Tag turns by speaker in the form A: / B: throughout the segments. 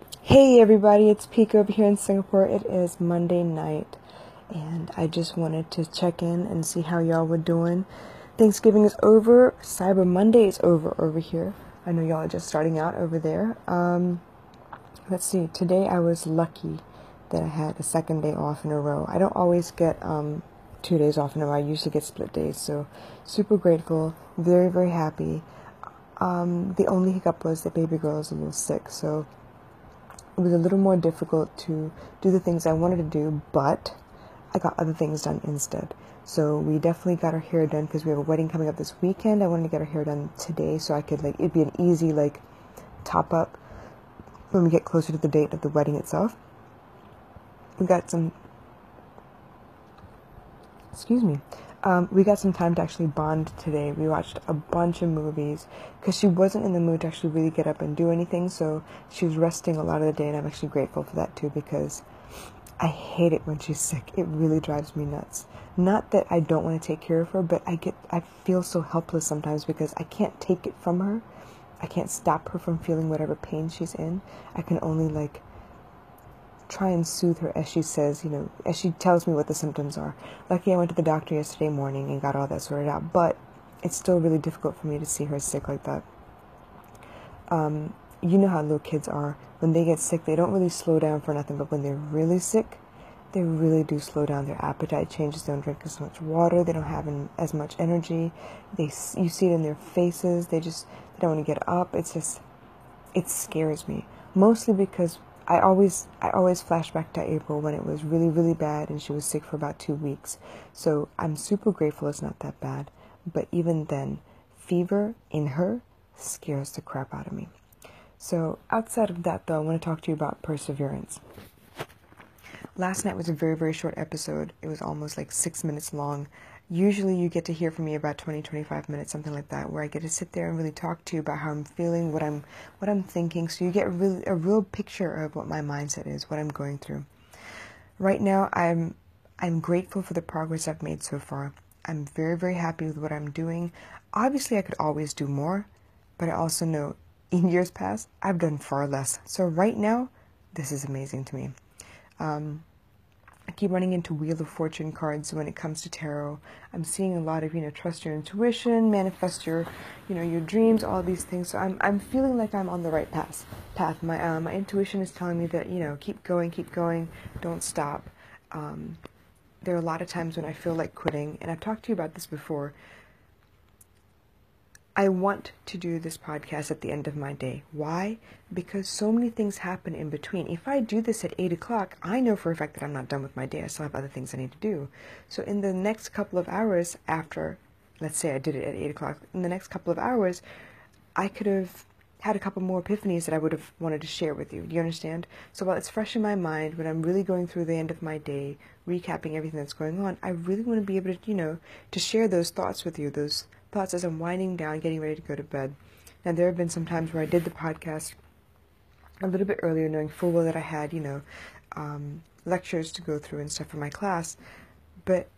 A: Hey everybody, it's Pika over here in Singapore. It is Monday night, and I just wanted to check in and see how y'all were doing. Thanksgiving is over, Cyber Monday is over here. I know y'all are just starting out over there. Let's see, today I was lucky that I had a second day off in a row. I don't always get 2 days off in a row. I usually get split days, so super grateful, very, very happy. The only hiccup was that baby girl is a little sick, so it was a little more difficult to do the things I wanted to do, but I got other things done instead. So we definitely got our hair done because we have a wedding coming up this weekend. I wanted to get our hair done today so I could it'd be an easy top up when we get closer to the date of the wedding itself. We got some excuse me. We got some time to actually bond today. We watched a bunch of movies because she wasn't in the mood to actually really get up and do anything. So she was resting a lot of the day, and I'm actually grateful for that too because I hate it when she's sick. It really drives me nuts. Not that I don't want to take care of her, but I feel so helpless sometimes because I can't take it from her. I can't stop her from feeling whatever pain she's in. I can only try and soothe her as she says, as she tells me what the symptoms are. Lucky I went to the doctor yesterday morning and got all that sorted out, but it's still really difficult for me to see her sick like that. You know how little kids are. When they get sick, they don't really slow down for nothing, but when they're really sick, they really do slow down. Their appetite changes. They don't drink as much water. They don't have as much energy. You see it in their faces. They don't want to get up. It scares me. Mostly because I always flash back to April when it was really, really bad and she was sick for about 2 weeks. So I'm super grateful it's not that bad. But even then, fever in her scares the crap out of me. So outside of that, though, I want to talk to you about perseverance. Last night was a very, very short episode. It was almost 6 minutes long. Usually you get to hear from me about 20, 25 minutes, something like that, where I get to sit there and really talk to you about how I'm feeling, what I'm thinking, so you get a real picture of what my mindset is, what I'm going through. Right now, I'm grateful for the progress I've made so far. I'm very, very happy with what I'm doing. Obviously, I could always do more, but I also know in years past, I've done far less. So right now, this is amazing to me. I keep running into Wheel of Fortune cards when it comes to tarot. I'm seeing a lot of, trust your intuition, manifest your dreams, all these things. So I'm feeling like I'm on the right path. My intuition is telling me that, keep going, don't stop. There are a lot of times when I feel like quitting, and I've talked to you about this before. I want to do this podcast at the end of my day. Why? Because so many things happen in between. If I do this at 8 o'clock, I know for a fact that I'm not done with my day. I still have other things I need to do. So in the next couple of hours after, let's say I did it at 8 o'clock, in the next couple of hours, I could have had a couple more epiphanies that I would have wanted to share with you. Do you understand? So while it's fresh in my mind, when I'm really going through the end of my day, recapping everything that's going on, I really want to be able to, to share those thoughts with you, those thoughts as I'm winding down, getting ready to go to bed. Now, there have been some times where I did the podcast a little bit earlier, knowing full well that I had, lectures to go through and stuff for my class. But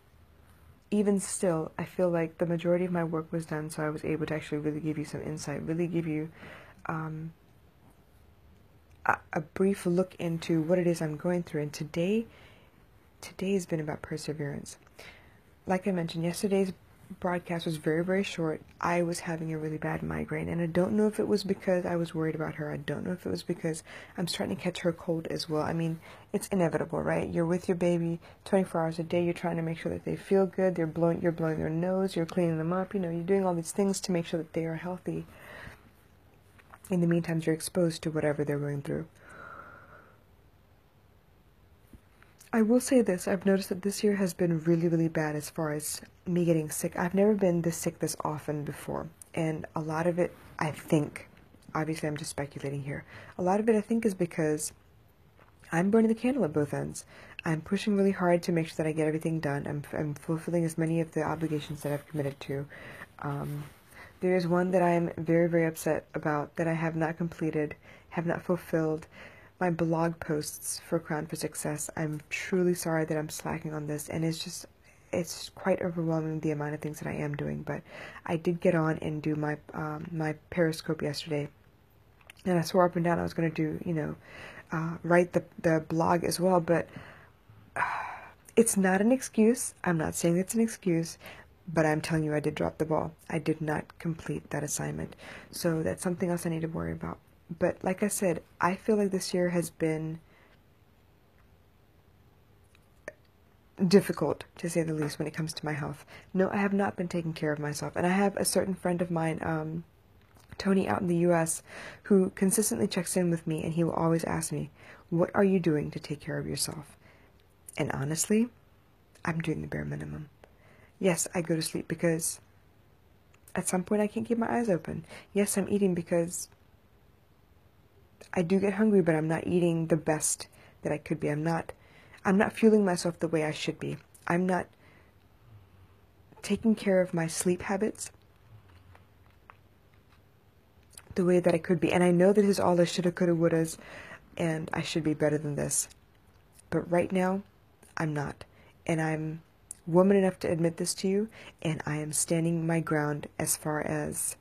A: even still, I feel like the majority of my work was done, so I was able to actually really give you some insight, really give you a brief look into what it is I'm going through. And today has been about perseverance. Like I mentioned, yesterday's broadcast was very, very short. I was having a really bad migraine, and I don't know if it was because I was worried about her. I don't know if it was because I'm starting to catch her cold as well. I mean, it's inevitable, right? You're with your baby 24 hours a day. You're trying to make sure that they feel good. You're blowing their nose. You're cleaning them up. You're doing all these things to make sure that they are healthy. In the meantime, you're exposed to whatever they're going through. I will say this, I've noticed that this year has been really, really bad as far as me getting sick. I've never been this sick this often before. And a lot of it, I think, obviously I'm just speculating here, a lot of it I think is because I'm burning the candle at both ends. I'm pushing really hard to make sure that I get everything done. I'm fulfilling as many of the obligations that I've committed to. There is one that I'm very, very upset about that I have not completed, have not fulfilled. My blog posts for Crown for Success. I'm truly sorry that I'm slacking on this, and it's quite overwhelming the amount of things that I am doing. But I did get on and do my Periscope yesterday, And I swore up and down I was going to do, write the blog as well. But it's not an excuse. I'm not saying it's an excuse. But I'm telling you, I did drop the ball. I did not complete that assignment. So that's something else I need to worry about. But like I said, I feel like this year has been difficult, to say the least, when it comes to my health. No, I have not been taking care of myself. And I have a certain friend of mine, Tony, out in the U.S., who consistently checks in with me, and he will always ask me, what are you doing to take care of yourself? And honestly, I'm doing the bare minimum. Yes, I go to sleep because at some point I can't keep my eyes open. Yes, I'm eating because I do get hungry, but I'm not eating the best that I could be. I'm not fueling myself the way I should be. I'm not taking care of my sleep habits the way that I could be. And I know this is all I shoulda, coulda, wouldas, and I should be better than this. But right now, I'm not. And I'm woman enough to admit this to you, and I am standing my ground as far as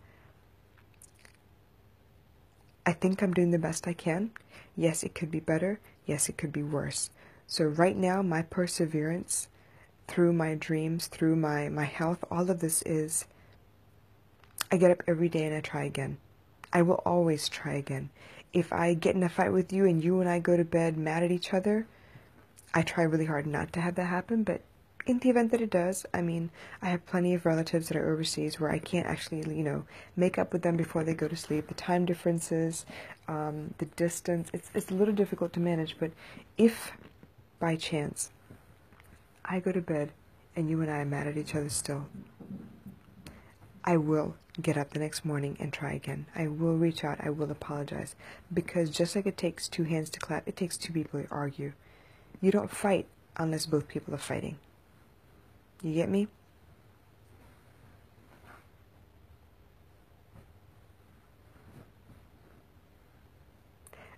A: I think I'm doing the best I can. Yes, it could be better. Yes, it could be worse. So right now, my perseverance through my dreams, through my health, all of this is, I get up every day and I try again. I will always try again. If I get in a fight with you and you and I go to bed mad at each other, I try really hard not to have that happen, but in the event that it does, I mean, I have plenty of relatives that are overseas where I can't actually, make up with them before they go to sleep. The time differences, the distance, it's a little difficult to manage, but if by chance I go to bed and you and I are mad at each other still, I will get up the next morning and try again. I will reach out. I will apologize. Because just like it takes two hands to clap, it takes two people to argue. You don't fight unless both people are fighting. You get me?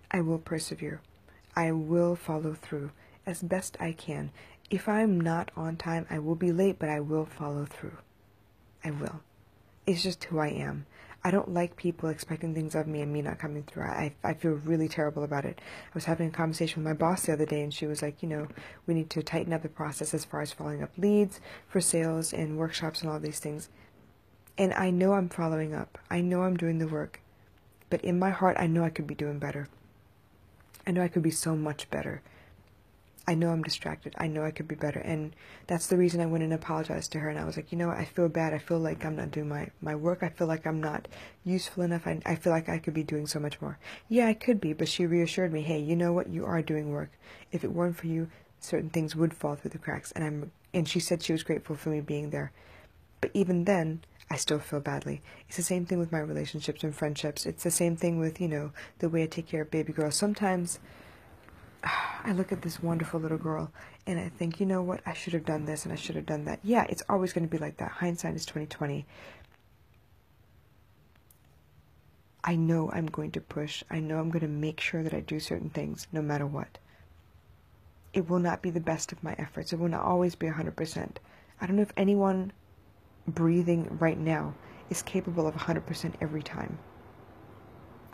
A: I will persevere. I will follow through as best I can. If I'm not on time, I will be late, but I will follow through. I will. It's just who I am. I don't like people expecting things of me and me not coming through. I feel really terrible about it. I was having a conversation with my boss the other day, and she was like, we need to tighten up the process as far as following up leads for sales and workshops and all these things. And I know I'm following up. I know I'm doing the work. But in my heart, I know I could be doing better. I know I could be so much better. I know I'm distracted. I know I could be better. And that's the reason I went and apologized to her. And I was like, I feel bad. I feel like I'm not doing my work. I feel like I'm not useful enough. I feel like I could be doing so much more. Yeah, I could be. But she reassured me, hey, you know what? You are doing work. If it weren't for you, certain things would fall through the cracks. And she said she was grateful for me being there. But even then, I still feel badly. It's the same thing with my relationships and friendships. It's the same thing with, the way I take care of baby girls. Sometimes I look at this wonderful little girl and I think, you know what, I should have done this and I should have done that. Yeah, it's always going to be like that. Hindsight is 20/20. I know I'm going to push. I know I'm going to make sure that I do certain things no matter what. It will not be the best of my efforts. It will not always be 100%. I don't know if anyone breathing right now is capable of 100% every time.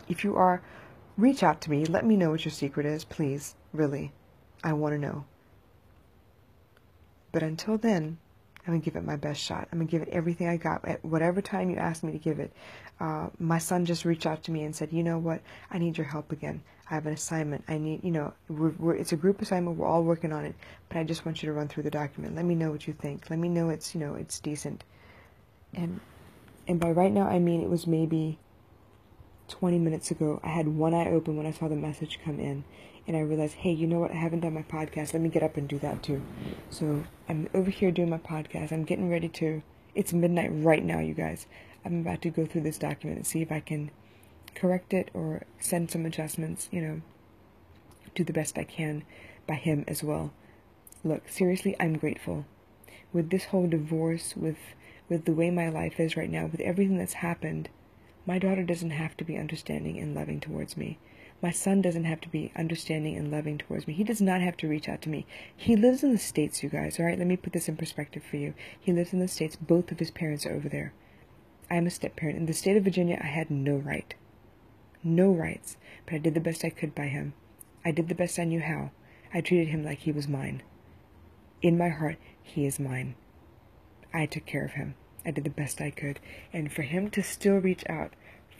A: If you are, reach out to me. Let me know what your secret is, please. Really. I want to know. But until then, I'm going to give it my best shot. I'm going to give it everything I got at whatever time you ask me to give it. My son just reached out to me and said, you know what? I need your help again. I have an assignment. I need, it's a group assignment. We're all working on it. But I just want you to run through the document. Let me know what you think. Let me know it's, it's decent. And by right now, I mean it was maybe 20 minutes ago. I had one eye open when I saw the message come in. And I realized, hey, you know what? I haven't done my podcast. Let me get up and do that too. So I'm over here doing my podcast. I'm getting ready to, it's midnight right now, you guys. I'm about to go through this document and see if I can correct it or send some adjustments, do the best I can by him as well. Look, seriously, I'm grateful. With this whole divorce, with the way my life is right now, with everything that's happened, my daughter doesn't have to be understanding and loving towards me. My son doesn't have to be understanding and loving towards me. He does not have to reach out to me. He lives in the States, you guys, all right? Let me put this in perspective for you. He lives in the States. Both of his parents are over there. I am a step-parent. In the state of Virginia, I had no right. no rights, but I did the best I could by him. I did the best I knew how. I treated him like he was mine. In my heart, he is mine. I took care of him. I did the best I could. And for him to still reach out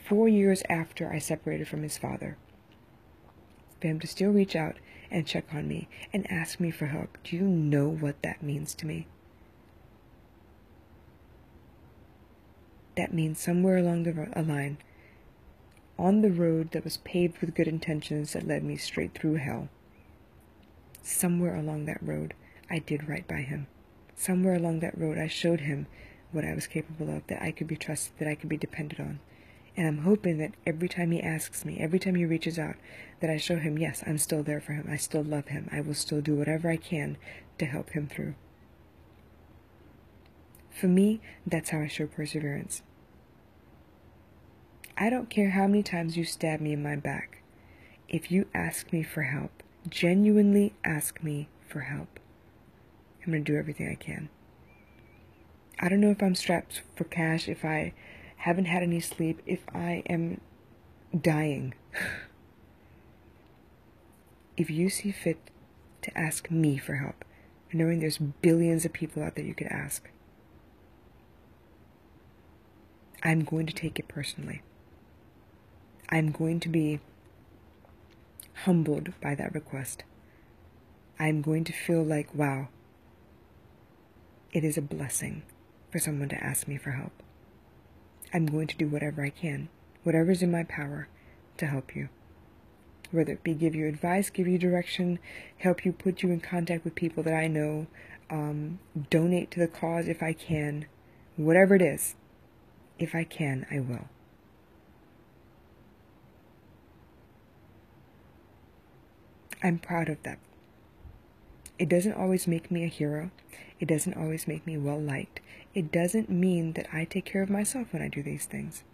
A: 4 years after I separated from his father, for him to still reach out and check on me and ask me for help, do you know what that means to me? That means somewhere along the line, on the road that was paved with good intentions that led me straight through hell, somewhere along that road, I did right by him. Somewhere along that road, I showed him what I was capable of, that I could be trusted, that I could be depended on. And I'm hoping that every time he asks me, every time he reaches out, that I show him, yes, I'm still there for him. I still love him. I will still do whatever I can to help him through. For me, that's how I show perseverance. I don't care how many times you stab me in my back. If you ask me for help, genuinely ask me for help, I'm going to do everything I can. I don't know if I'm strapped for cash, if I haven't had any sleep, if I am dying. If you see fit to ask me for help, knowing there's billions of people out there you could ask, I'm going to take it personally. I'm going to be humbled by that request. I'm going to feel like, wow, it is a blessing for someone to ask me for help. I'm going to do whatever I can, whatever's in my power to help you. Whether it be give you advice, give you direction, help you, put you in contact with people that I know, donate to the cause if I can, whatever it is, if I can, I will. I'm proud of that. It doesn't always make me a hero. It doesn't always make me well liked. It doesn't mean that I take care of myself when I do these things.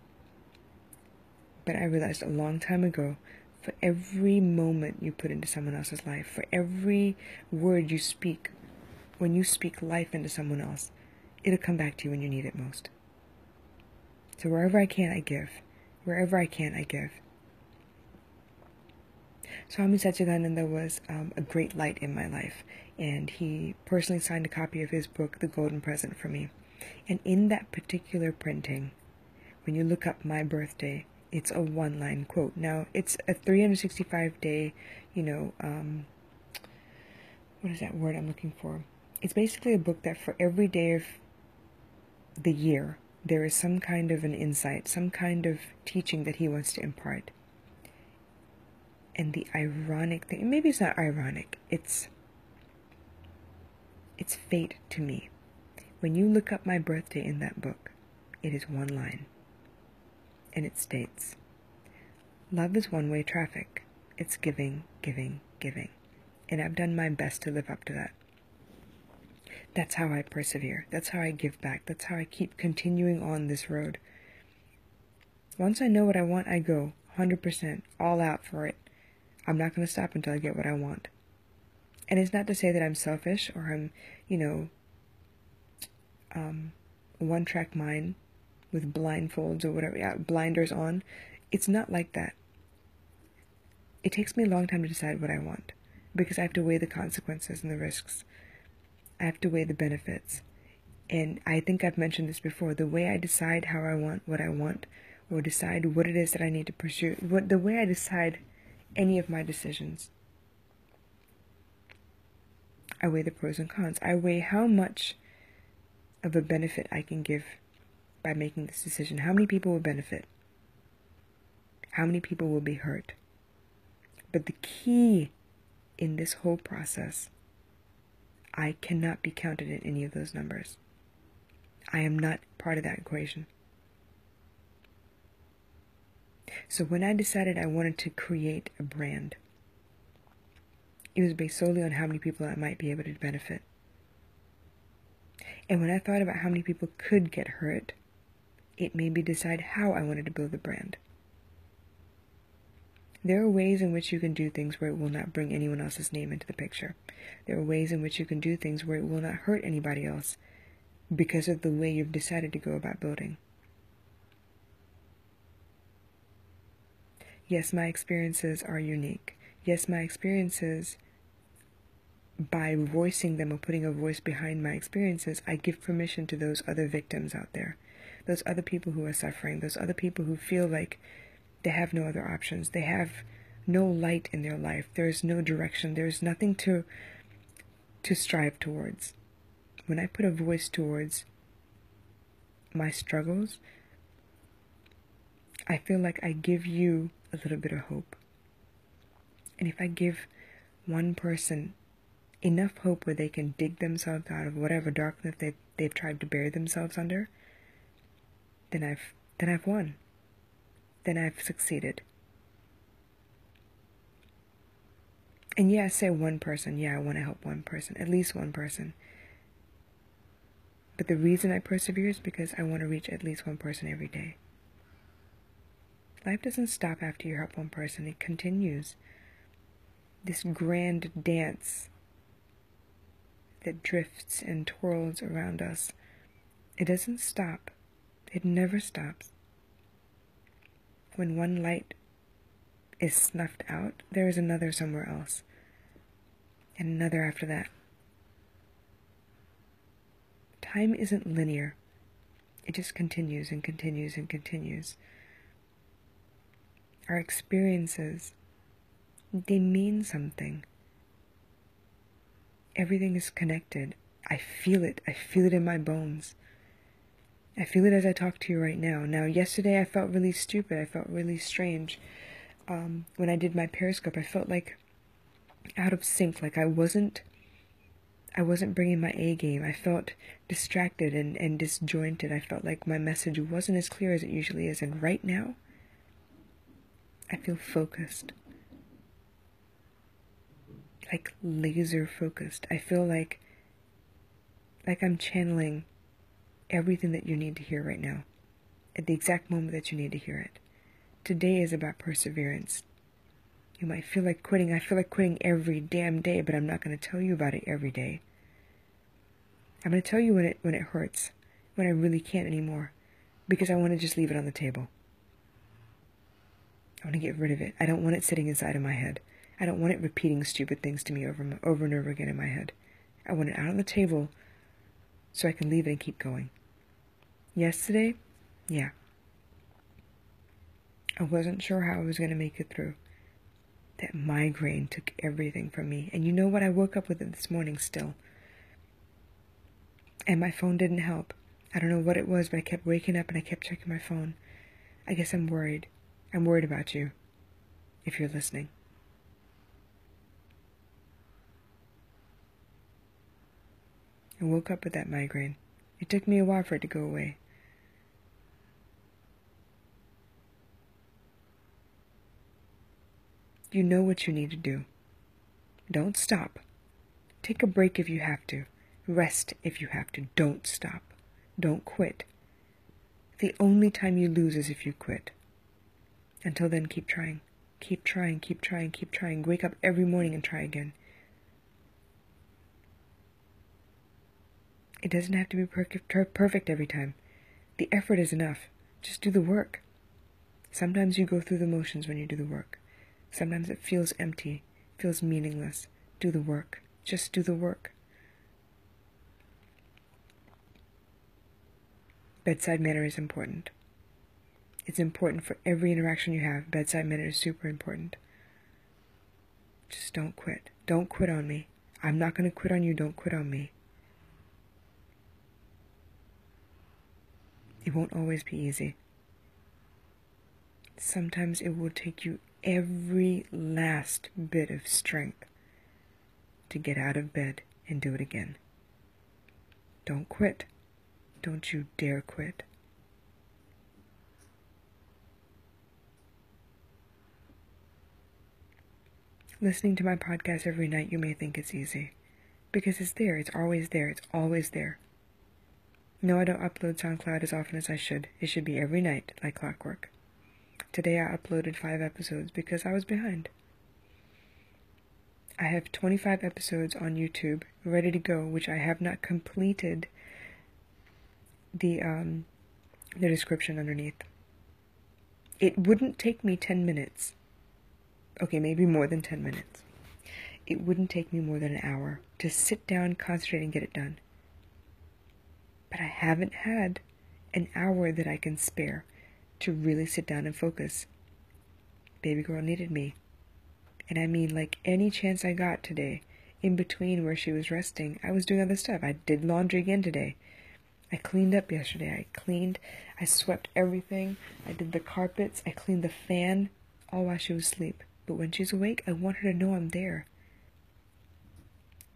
A: But I realized a long time ago, for every moment you put into someone else's life, for every word you speak, when you speak life into someone else, it'll come back to you when you need it most. So wherever I can, I give. Wherever I can, I give. Swami Satchidananda was a great light in my life, and he personally signed a copy of his book, The Golden Present, for me. And in that particular printing, when you look up my birthday, it's a one-line quote. Now, it's a 365-day, what is that word I'm looking for? It's basically a book that for every day of the year, there is some kind of an insight, some kind of teaching that he wants to impart. And the ironic thing, maybe it's not ironic, it's fate to me. When you look up my birthday in that book, it is one line. And it states, love is one-way traffic. It's giving, giving, giving. And I've done my best to live up to that. That's how I persevere. That's how I give back. That's how I keep continuing on this road. Once I know what I want, I go 100% all out for it. I'm not going to stop until I get what I want. And it's not to say that I'm selfish or I'm, one-track mind with blindfolds or whatever, blinders on. It's not like that. It takes me a long time to decide what I want because I have to weigh the consequences and the risks. I have to weigh the benefits. And I think I've mentioned this before. The way I decide how I want what I want, or decide what it is that I need to pursue, the way I decide any of my decisions, I weigh the pros and cons. I weigh how much of a benefit I can give by making this decision. How many people will benefit? How many people will be hurt? But the key in this whole process, I cannot be counted in any of those numbers. I am not part of that equation. So when I decided I wanted to create a brand, it was based solely on how many people I might be able to benefit. And when I thought about how many people could get hurt, it made me decide how I wanted to build the brand. There are ways in which you can do things where it will not bring anyone else's name into the picture. There are ways in which you can do things where it will not hurt anybody else because of the way you've decided to go about building. Yes, my experiences are unique. Yes, my experiences, by voicing them or putting a voice behind my experiences, I give permission to those other victims out there, those other people who are suffering, those other people who feel like they have no other options. They have no light in their life. There is no direction. There is nothing to strive towards. When I put a voice towards my struggles, I feel like I give you a little bit of hope. And if I give one person enough hope where they can dig themselves out of whatever darkness they've tried to bury themselves under, then I've won. Then I've succeeded. And yeah, I say one person. Yeah, I want to help one person, at least one person. But the reason I persevere is because I want to reach at least one person every day. Life doesn't stop after you help one person. It continues. This grand dance that drifts and twirls around us, it doesn't stop. It never stops. When one light is snuffed out, there is another somewhere else, and another after that. Time isn't linear. It just continues and continues and continues. Our experiences, they mean something. Everything is connected. I feel it. I feel it in my bones. I feel it as I talk to you right now. Now, yesterday I felt really stupid. I felt really strange. When I did my Periscope, I felt like out of sync, like I wasn't bringing my A game. I felt distracted and disjointed. I felt like my message wasn't as clear as it usually is. And right now, I feel focused. Like laser focused. I feel like I'm channeling everything that you need to hear right now, at the exact moment that you need to hear it. Today is about perseverance. You might feel like quitting. I feel like quitting every damn day, but I'm not going to tell you about it every day. I'm going to tell you when it hurts, when I really can't anymore, because I want to just leave it on the table. I want to get rid of it. I don't want it sitting inside of my head. I don't want it repeating stupid things to me over and over again in my head. I want it out on the table so I can leave it and keep going. Yesterday, yeah. I wasn't sure how I was going to make it through. That migraine took everything from me. And you know what? I woke up with it this morning still. And my phone didn't help. I don't know what it was, but I kept waking up and I kept checking my phone. I guess I'm worried. I'm worried about you, if you're listening. I woke up with that migraine. It took me a while for it to go away. You know what you need to do. Don't stop. Take a break if you have to. Rest if you have to. Don't stop. Don't quit. The only time you lose is if you quit. Until then, keep trying. Keep trying, keep trying, keep trying. Wake up every morning and try again. It doesn't have to be perfect every time. The effort is enough. Just do the work. Sometimes you go through the motions when you do the work. Sometimes it feels empty, feels meaningless. Do the work. Just do the work. Bedside manner is important. It's important for every interaction you have. Bedside manner is super important. Just don't quit. Don't quit on me. I'm not going to quit on you. Don't quit on me. It won't always be easy. Sometimes it will take you every last bit of strength to get out of bed and do it again. Don't quit. Don't you dare quit. Listening to my podcast every night, you may think it's easy. Because it's there. It's always there. It's always there. No, I don't upload SoundCloud as often as I should. It should be every night, like clockwork. Today I uploaded 5 episodes because I was behind. I have 25 episodes on YouTube ready to go, which I have not completed the description underneath. It wouldn't take me 10 minutes. Okay, maybe more than 10 minutes. It wouldn't take me more than an hour to sit down, concentrate, and get it done. But I haven't had an hour that I can spare to really sit down and focus. Baby girl needed me. And I mean, like, any chance I got today, in between where she was resting, I was doing other stuff. I did laundry again today. I cleaned up yesterday. I swept everything. I did the carpets. I cleaned the fan, all while she was asleep. But when she's awake, I want her to know I'm there.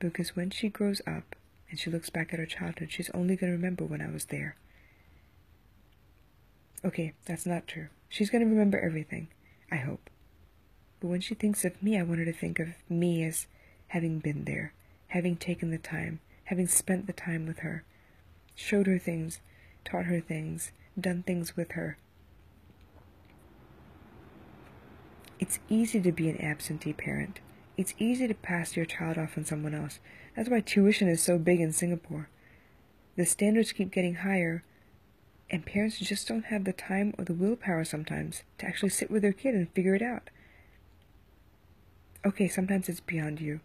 A: Because when she grows up and she looks back at her childhood, she's only going to remember when I was there. Okay, that's not true. She's going to remember everything, I hope. But when she thinks of me, I want her to think of me as having been there, having taken the time, having spent the time with her, showed her things, taught her things, done things with her. It's easy to be an absentee parent. It's easy to pass your child off on someone else. That's why tuition is so big in Singapore. The standards keep getting higher, and parents just don't have the time or the willpower sometimes to actually sit with their kid and figure it out. Okay, sometimes it's beyond you.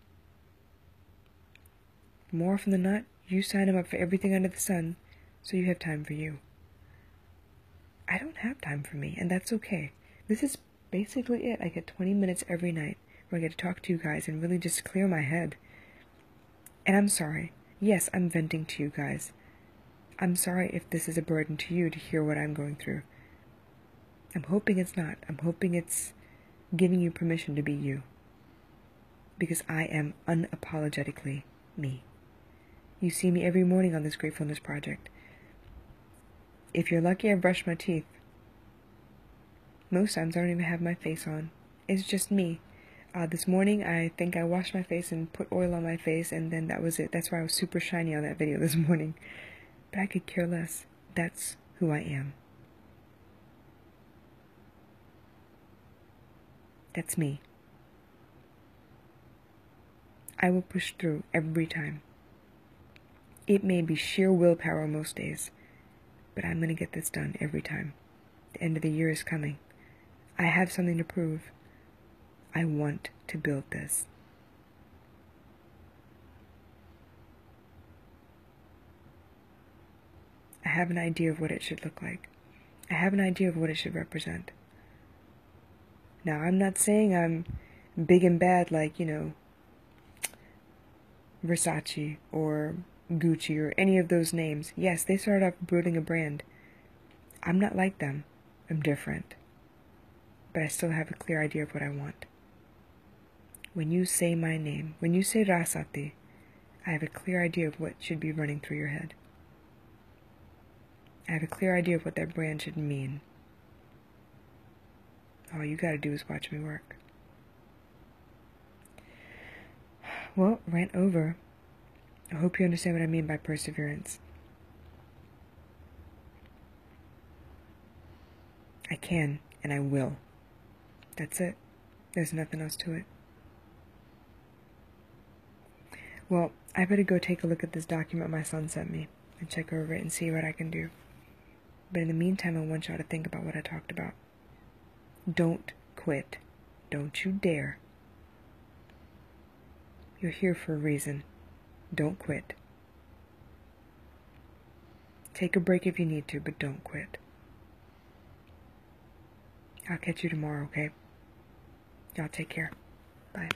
A: More often than not, you sign them up for everything under the sun, so you have time for you. I don't have time for me, and that's okay. This is basically it. I get 20 minutes every night where I get to talk to you guys and really just clear my head. And I'm sorry. Yes, I'm venting to you guys. I'm sorry if this is a burden to you to hear what I'm going through. I'm hoping it's not. I'm hoping it's giving you permission to be you. Because I am unapologetically me. You see me every morning on this Gratefulness Project. If you're lucky, I brush my teeth. Most times I don't even have my face on. It's just me. This morning I think I washed my face and put oil on my face, and then that was it. That's why I was super shiny on that video this morning. But I could care less. That's who I am. That's me. I will push through every time. It may be sheer willpower most days, but I'm going to get this done every time. The end of the year is coming. I have something to prove. I want to build this. I have an idea of what it should look like. I have an idea of what it should represent. Now, I'm not saying I'm big and bad like, Versace or Gucci or any of those names. Yes, they started off building a brand. I'm not like them. I'm different. But I still have a clear idea of what I want. When you say my name, when you say Rasati, I have a clear idea of what should be running through your head. I have a clear idea of what that brand should mean. All you gotta do is watch me work. Well, rant over. I hope you understand what I mean by perseverance. I can, and I will. That's it. There's nothing else to it. Well, I better go take a look at this document my son sent me and check over it and see what I can do. But in the meantime, I want y'all to think about what I talked about. Don't quit. Don't you dare. You're here for a reason. Don't quit. Take a break if you need to, but don't quit. I'll catch you tomorrow, okay? Y'all take care. Bye.